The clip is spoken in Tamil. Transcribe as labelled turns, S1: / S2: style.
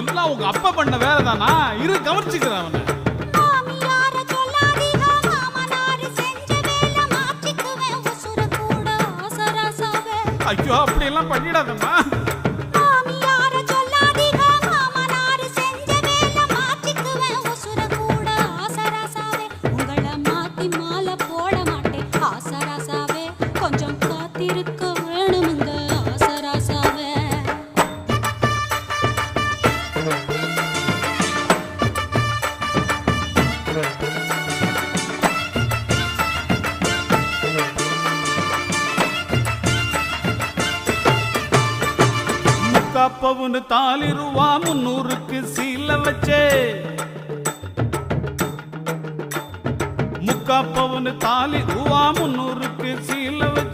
S1: எல்லாம் உங்க அப்பா பண்ண வேலை தானா? இரு கவனிச்சுக்கிறேன் அவனை. ஐயோ அப்படி எல்லாம் பண்ணிடாதம்மா.
S2: கொஞ்சம் காத்திருக்க வேணுமுங்க ஆசராசாவே.
S1: முக்காப்பவுன்னு தாலி ரூபா 300க்கு சீல வச்சே. முக்காப்பவுன்னு தாலி ரூபா 300க்கு சீல வச்சே.